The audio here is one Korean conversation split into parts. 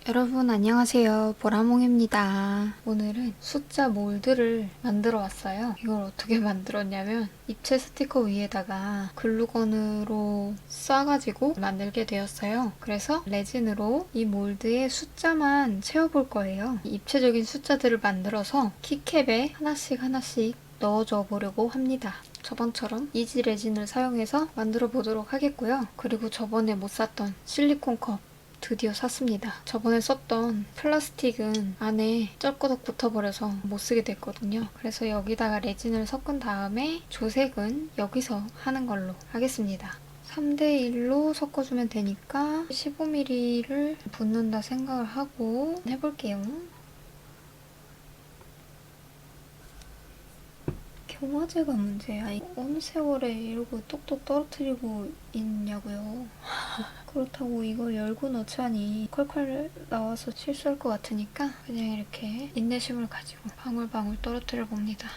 여러분 안녕하세요. 보라몽입니다. 오늘은 숫자 몰드를 만들어 왔어요. 이걸 어떻게 만들었냐면 입체 스티커 위에다가 글루건으로 쏴가지고 만들게 되었어요. 그래서 레진으로 이 몰드에 숫자만 채워볼 거예요. 입체적인 숫자들을 만들어서 키캡에 하나씩 넣어줘 보려고 합니다. 저번처럼 이지 레진을 사용해서 만들어 보도록 하겠고요. 그리고 저번에 못 샀던 실리콘 컵 드디어 샀습니다. 저번에 썼던 플라스틱은 안에 쩔거덕 붙어버려서 못 쓰게 됐거든요. 그래서 여기다가 레진을 섞은 다음에 조색은 여기서 하는 걸로 하겠습니다. 3대1로 섞어주면 되니까 15mm를 붓는다 생각을 하고 해볼게요. 경화제가 문제야. 어느 세월에 이러고 똑똑 떨어뜨리고 있냐고요. 그렇다고 이걸 열고 넣자니 콸콸 나와서 실수할 것 같으니까 그냥 이렇게 인내심을 가지고 방울방울 떨어뜨려 봅니다.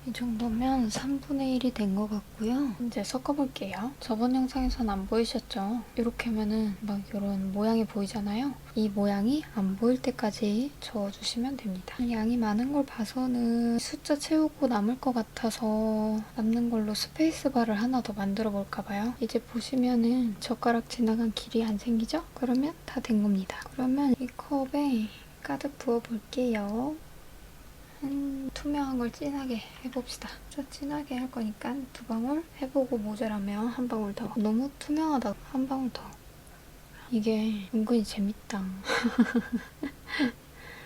이 정도면 3분의 1이 된 것 같고요. 이제 섞어볼게요. 저번 영상에선 안 보이셨죠? 이렇게 하면은 막 이런 모양이 보이잖아요. 이 모양이 안 보일 때까지 저어주시면 됩니다. 양이 많은 걸 봐서는 숫자 채우고 남을 것 같아서 남는 걸로 스페이스바를 하나 더 만들어 볼까 봐요. 이제 보시면은 젓가락 지나간 길이 안 생기죠? 그러면 다 된 겁니다. 그러면 이 컵에 가득 부어볼게요. 투명한 걸 진하게 해봅시다. 자, 진하게 할 거니까 2방울 해보고 모자라면 1방울 더. 너무 투명하다. 1방울 더. 이게 은근히 재밌다.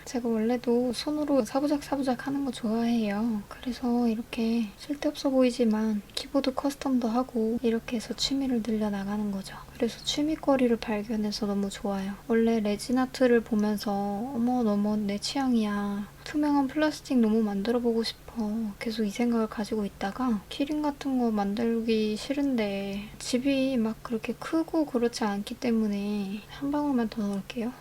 제가 원래도 손으로 사부작 하는 거 좋아해요. 그래서 이렇게 쓸데없어 보이지만 키보드 커스텀도 하고 이렇게 해서 취미를 늘려나가는 거죠. 그래서 취미거리를 발견해서 너무 좋아요. 원래 레진 아트를 보면서 어머 너무 내 취향이야. 투명한 플라스틱 너무 만들어보고 싶어. 계속 이 생각을 가지고 있다가 키링 같은 거 만들기 싫은데 집이 막 그렇게 크고 그렇지 않기 때문에 1방울만 더 넣을게요.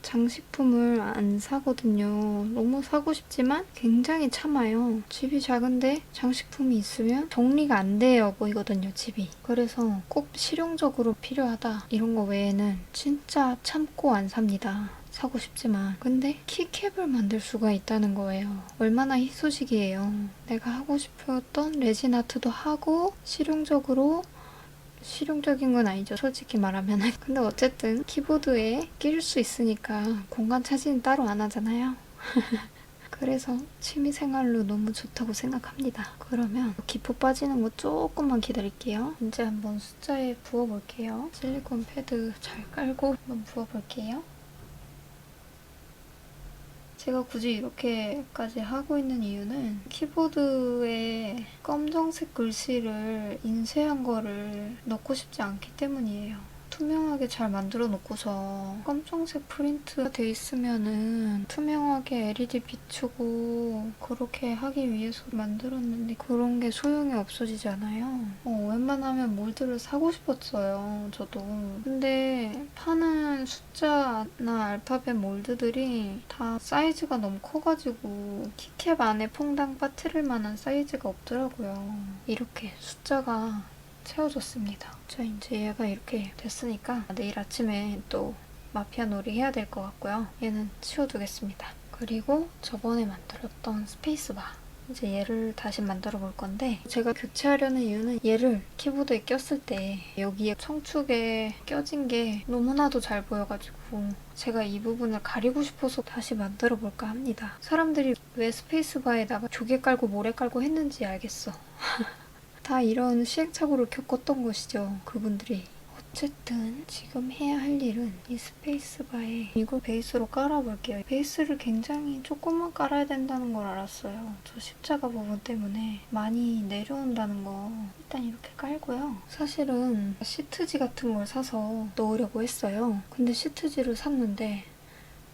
장식품을 안 사거든요. 너무 사고 싶지만 굉장히 참아요. 집이 작은데 장식품이 있으면 정리가 안 되어 보이거든요, 집이. 그래서 꼭 실용적으로 필요하다 이런 거 외에는 진짜 참고 안 삽니다. 사고 싶지만. 근데 키캡을 만들 수가 있다는 거예요. 얼마나 희소식이에요. 내가 하고 싶었던 레진 아트도 하고 실용적인 건 아니죠, 솔직히 말하면. 근데 어쨌든 키보드에 끼울 수 있으니까 공간 차지는 따로 안 하잖아요. 그래서 취미생활로 너무 좋다고 생각합니다. 그러면 기포 빠지는 거 조금만 기다릴게요. 이제 한번 숫자에 부어볼게요. 실리콘 패드 잘 깔고 한번 부어볼게요. 제가 굳이 이렇게까지 하고 있는 이유는 키보드에 검정색 글씨를 인쇄한 거를 넣고 싶지 않기 때문이에요. 투명하게 잘 만들어 놓고서 검정색 프린트가 돼 있으면은 투명하게 LED 비추고 그렇게 하기 위해서 만들었는데 그런 게 소용이 없어지잖아요. 웬만하면 몰드를 사고 싶었어요, 저도. 근데 파는 숫자나 알파벳 몰드들이 다 사이즈가 너무 커가지고 키캡 안에 퐁당 빠뜨릴 만한 사이즈가 없더라고요. 이렇게 숫자가 채워졌습니다. 자, 이제 얘가 이렇게 됐으니까 내일 아침에 또 마피아 놀이 해야 될 것 같고요. 얘는 치워두겠습니다. 그리고 저번에 만들었던 스페이스바. 이제 얘를 다시 만들어 볼 건데 제가 교체하려는 이유는 얘를 키보드에 꼈을 때 여기에 청축에 껴진 게 너무나도 잘 보여가지고 제가 이 부분을 가리고 싶어서 다시 만들어 볼까 합니다. 사람들이 왜 스페이스바에다가 조개 깔고 모래 깔고 했는지 알겠어. 다 이런 시행착오를 겪었던 것이죠, 그분들이. 어쨌든 지금 해야 할 일은 이 스페이스바에 이걸 베이스로 깔아볼게요. 베이스를 굉장히 조금만 깔아야 된다는 걸 알았어요. 저 십자가 부분 때문에 많이 내려온다는 거. 일단 이렇게 깔고요. 사실은 시트지 같은 걸 사서 넣으려고 했어요. 근데 시트지를 샀는데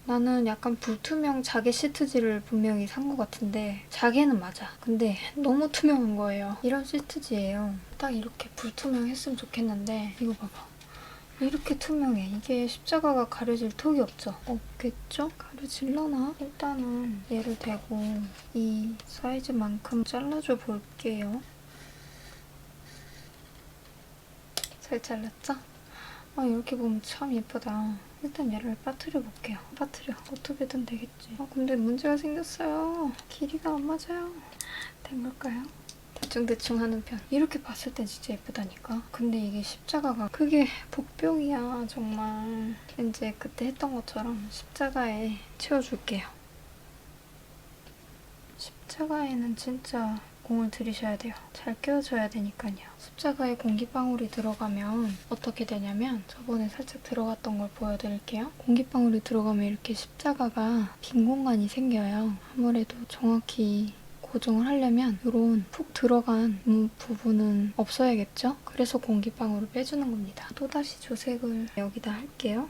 나는 약간 불투명 자개 시트지를 분명히 산 것 같은데 자개는 맞아. 근데 너무 투명한 거예요. 이런 시트지예요. 딱 이렇게 불투명했으면 좋겠는데 이거 봐봐. 이렇게 투명해. 이게 십자가가 가려질 턱이 없죠? 없겠죠? 가려질려나? 일단은 얘를 대고 이 사이즈만큼 잘라줘 볼게요. 잘 잘랐죠? 아, 이렇게 보면 참 예쁘다. 일단 얘를 빠뜨려 볼게요. 빠뜨려. 어떻게든 되겠지. 근데 문제가 생겼어요. 길이가 안 맞아요. 된 걸까요? 대충대충 하는 편. 이렇게 봤을 땐 진짜 예쁘다니까. 근데 이게 십자가가 그게 복병이야 정말. 이제 그때 했던 것처럼 십자가에 채워줄게요. 십자가에는 진짜 공을 들이셔야 돼요. 잘 끼워줘야 되니까요. 십자가에 공기방울이 들어가면 어떻게 되냐면 저번에 살짝 들어갔던 걸 보여드릴게요. 공기방울이 들어가면 이렇게 십자가가 빈 공간이 생겨요. 아무래도 정확히 고정을 하려면 이런 푹 들어간 부분은 없어야겠죠? 그래서 공기방울을 빼주는 겁니다. 또다시 조색을 여기다 할게요.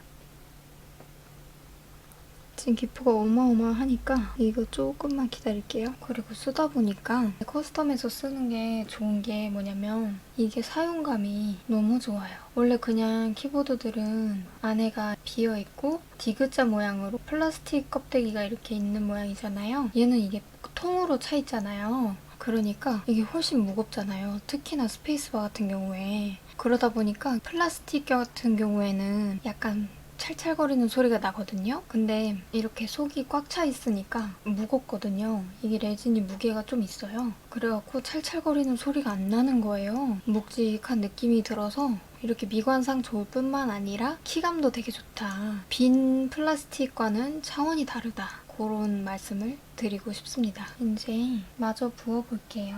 지금 기포가 어마어마하니까 이거 조금만 기다릴게요. 그리고 쓰다 보니까 커스텀에서 쓰는 게 좋은 게 뭐냐면 이게 사용감이 너무 좋아요. 원래 그냥 키보드들은 안에가 비어있고 디귿자 모양으로 플라스틱 껍데기가 이렇게 있는 모양이잖아요. 얘는 이게 통으로 차 있잖아요. 그러니까 이게 훨씬 무겁잖아요. 특히나 스페이스바 같은 경우에. 그러다 보니까 플라스틱 같은 경우에는 약간 찰찰거리는 소리가 나거든요. 근데 이렇게 속이 꽉 차 있으니까 무겁거든요. 이게 레진이 무게가 좀 있어요. 그래갖고 찰찰거리는 소리가 안 나는 거예요. 묵직한 느낌이 들어서 이렇게 미관상 좋을 뿐만 아니라 키감도 되게 좋다. 빈 플라스틱과는 차원이 다르다. 그런 말씀을 드리고 싶습니다. 이제 마저 부어볼게요.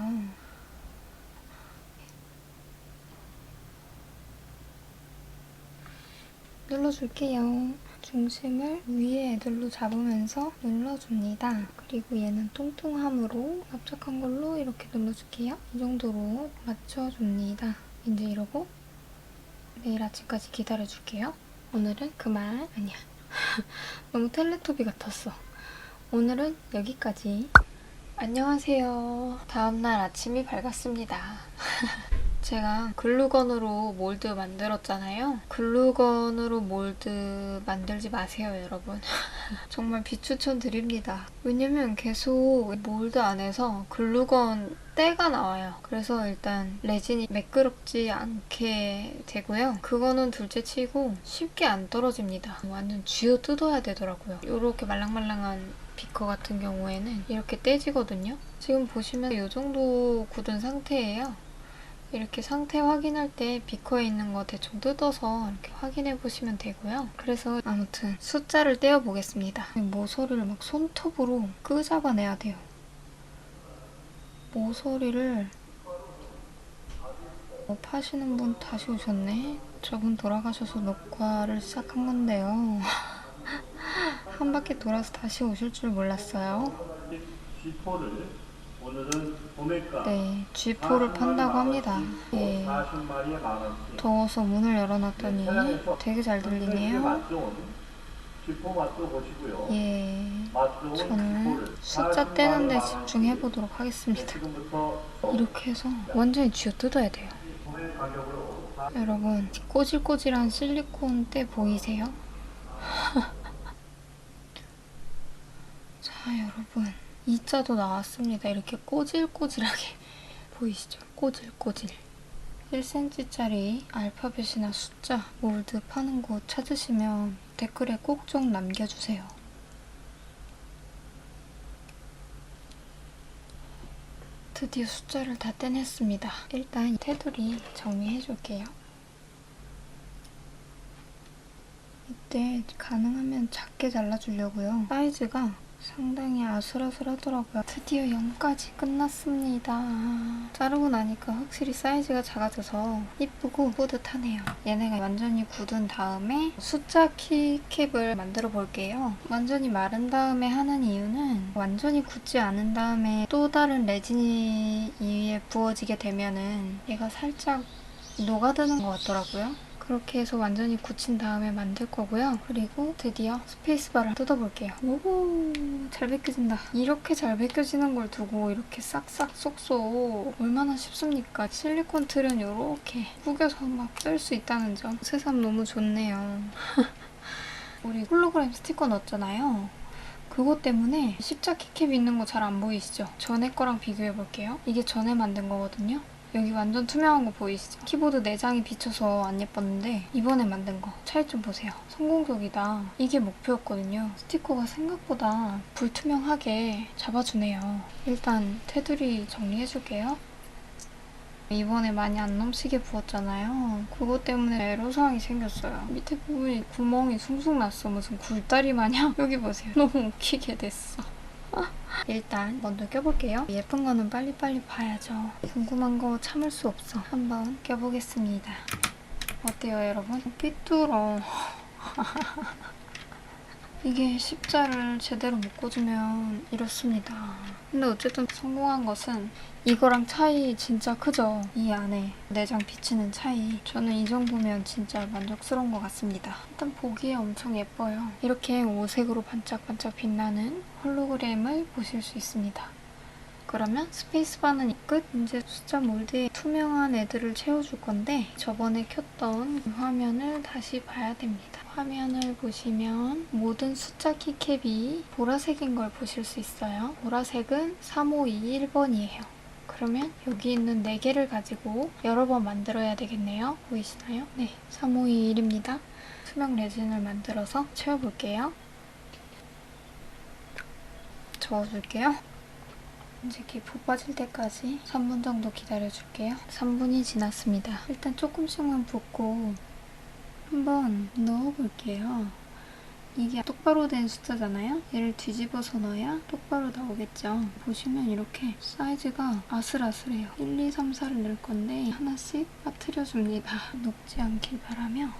눌러줄게요. 중심을 위에 애들로 잡으면서 눌러줍니다. 그리고 얘는 통통함으로 납작한 걸로 이렇게 눌러줄게요. 이 정도로 맞춰줍니다. 이제 이러고 내일 아침까지 기다려줄게요. 오늘은 그만. 아니야. 너무 텔레토비 같았어. 오늘은 여기까지. 안녕하세요. 다음날 아침이 밝았습니다. 제가 글루건으로 몰드 만들었잖아요. 글루건으로 몰드 만들지 마세요, 여러분. 정말 비추천드립니다. 왜냐면 계속 몰드 안에서 글루건 때가 나와요. 그래서 일단 레진이 매끄럽지 않게 되고요. 그거는 둘째 치고 쉽게 안 떨어집니다. 완전 쥐어 뜯어야 되더라고요. 이렇게 말랑말랑한 비커 같은 경우에는 이렇게 떼지거든요. 지금 보시면 이 정도 굳은 상태예요. 이렇게 상태 확인할 때 비커에 있는 거 대충 뜯어서 이렇게 확인해 보시면 되고요. 그래서 아무튼 숫자를 떼어 보겠습니다. 모서리를 막 손톱으로 끄잡아내야 돼요. 모서리를 파시는 분 다시 오셨네. 저분 돌아가셔서 녹화를 시작한 건데요. 한 바퀴 돌아서 다시 오실 줄 몰랐어요. 네, 쥐포를 판다고 합니다. 예. 더워서 문을 열어놨더니 되게 잘 들리네요. 예. 저는 숫자 떼는데 집중해보도록 하겠습니다. 이렇게 해서 완전히 쥐어 뜯어야 돼요. 여러분, 꼬질꼬질한 실리콘 때 보이세요? 자, 여러분. 2자도 나왔습니다. 이렇게 꼬질꼬질하게 보이시죠? 꼬질꼬질. 1cm짜리 알파벳이나 숫자, 몰드 파는 곳 찾으시면 댓글에 꼭 좀 남겨주세요. 드디어 숫자를 다 떼냈습니다. 일단 테두리 정리해줄게요. 이때 가능하면 작게 잘라주려고요. 사이즈가 상당히 아슬아슬하더라고요. 드디어 0까지 끝났습니다. 자르고 나니까 확실히 사이즈가 작아져서 이쁘고 뿌듯하네요. 얘네가 완전히 굳은 다음에 숫자 키캡을 만들어 볼게요. 완전히 마른 다음에 하는 이유는 완전히 굳지 않은 다음에 또 다른 레진이 위에 부어지게 되면은 얘가 살짝 녹아드는 것 같더라고요. 그렇게 해서 완전히 굳힌 다음에 만들 거고요. 그리고 드디어 스페이스바를 뜯어볼게요. 오, 잘 벗겨진다. 이렇게 잘 벗겨지는 걸 두고 이렇게 싹싹 쏙쏙 얼마나 쉽습니까? 실리콘 틀은 이렇게 구겨서 막 뺄 수 있다는 점. 새삼 너무 좋네요. 우리 홀로그램 스티커 넣었잖아요. 그것 때문에 십자 키캡 있는 거 잘 안 보이시죠? 전에 거랑 비교해볼게요. 이게 전에 만든 거거든요. 여기 완전 투명한 거 보이시죠? 키보드 내장이 비쳐서 안 예뻤는데 이번에 만든 거 차이점 보세요. 성공적이다. 이게 목표였거든요. 스티커가 생각보다 불투명하게 잡아주네요. 일단 테두리 정리해줄게요. 이번에 많이 안 넘치게 부었잖아요. 그것 때문에 에러 사항이 생겼어요. 밑에 부분이 구멍이 숭숭 났어. 무슨 굴다리 마냥. 여기 보세요. 너무 웃기게 됐어. 일단 먼저 껴볼게요. 예쁜 거는 빨리빨리 봐야죠. 궁금한 거 참을 수 없어. 한번 껴보겠습니다. 어때요, 여러분? 삐뚤어. 이게 십자를 제대로 못 꽂으면 이렇습니다. 근데 어쨌든 성공한 것은 이거랑 차이 진짜 크죠? 이 안에 내장 비치는 차이. 저는 이 정도면 진짜 만족스러운 것 같습니다. 일단 보기에 엄청 예뻐요. 이렇게 오색으로 반짝반짝 빛나는 홀로그램을 보실 수 있습니다. 그러면 스페이스바는 끝! 이제 숫자 몰드에 투명한 애들을 채워줄 건데 저번에 켰던 화면을 다시 봐야 됩니다. 화면을 보시면 모든 숫자 키캡이 보라색인 걸 보실 수 있어요. 보라색은 3521번이에요. 그러면 여기 있는 4개를 가지고 여러 번 만들어야 되겠네요. 보이시나요? 네, 3521입니다. 투명 레진을 만들어서 채워볼게요. 저어줄게요. 이제 기포 빠질 때까지 3분 정도 기다려줄게요. 3분이 지났습니다. 일단 조금씩만 붓고 한번 넣어볼게요. 이게 똑바로 된 숫자잖아요? 얘를 뒤집어서 넣어야 똑바로 나오겠죠? 보시면 이렇게 사이즈가 아슬아슬해요. 1, 2, 3, 4를 넣을 건데 하나씩 빠뜨려줍니다. 녹지 않길 바라며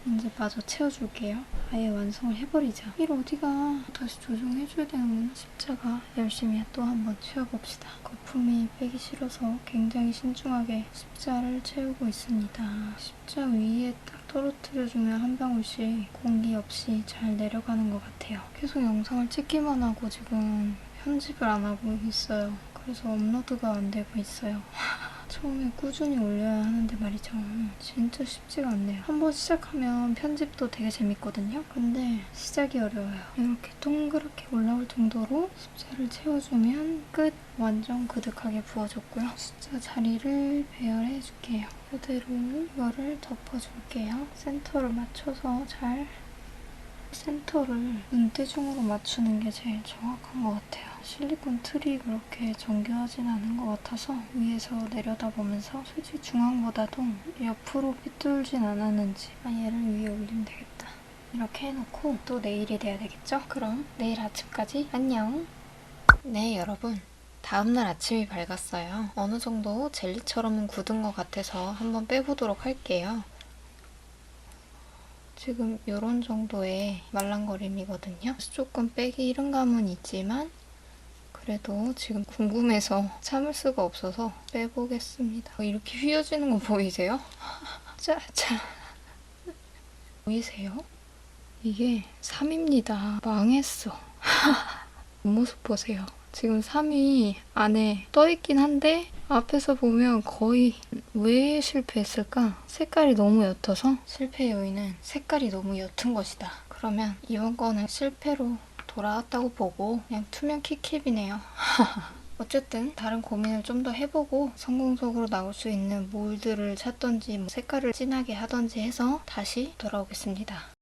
이제 마저 채워줄게요. 아예 완성을 해버리자. 일 어디가 다시 조정해줘야 되는구나. 십자가 열심히 또 한번 채워봅시다. 거품이 빼기 싫어서 굉장히 신중하게 십자를 채우고 있습니다. 십자 위에 딱 떨어뜨려주면 한 방울씩 공기 없이 잘 내려가는 것 같아요. 계속 영상을 찍기만 하고 지금 편집을 안 하고 있어요. 그래서 업로드가 안 되고 있어요. 처음에 꾸준히 올려야 하는데 말이죠. 진짜 쉽지가 않네요. 한번 시작하면 편집도 되게 재밌거든요. 근데 시작이 어려워요. 이렇게 동그랗게 올라올 정도로 숫자를 채워주면 끝! 완전 그득하게 부어줬고요. 숫자 자리를 배열해줄게요. 그대로 이거를 덮어줄게요. 센터를 맞춰서 잘 센터를 눈대중으로 맞추는 게 제일 정확한 것 같아요. 실리콘 틀이 그렇게 정교하진 않은 것 같아서 위에서 내려다보면서 솔직히 중앙보다도 옆으로 삐뚤진 않았는지 얘를 위에 올리면 되겠다. 이렇게 해놓고 또 내일이 돼야 되겠죠? 그럼 내일 아침까지 안녕! 네, 여러분. 다음날 아침이 밝았어요. 어느 정도 젤리처럼은 굳은 것 같아서 한번 빼보도록 할게요. 지금 이런 정도의 말랑거림이거든요. 조금 빼기 이른 감은 있지만 그래도 지금 궁금해서 참을 수가 없어서 빼보겠습니다. 이렇게 휘어지는 거 보이세요? 짜잔. 보이세요? 이게 3입니다. 망했어. 모습 보세요. 지금 3이 안에 떠있긴 한데 앞에서 보면 거의 왜 실패했을까? 색깔이 너무 옅어서 실패 요인은 색깔이 너무 옅은 것이다. 그러면 이번 거는 실패로 돌아왔다고 보고 그냥 투명 키캡이네요. 어쨌든 다른 고민을 좀 더 해보고 성공적으로 나올 수 있는 몰드를 찾던지 색깔을 진하게 하던지 해서 다시 돌아오겠습니다.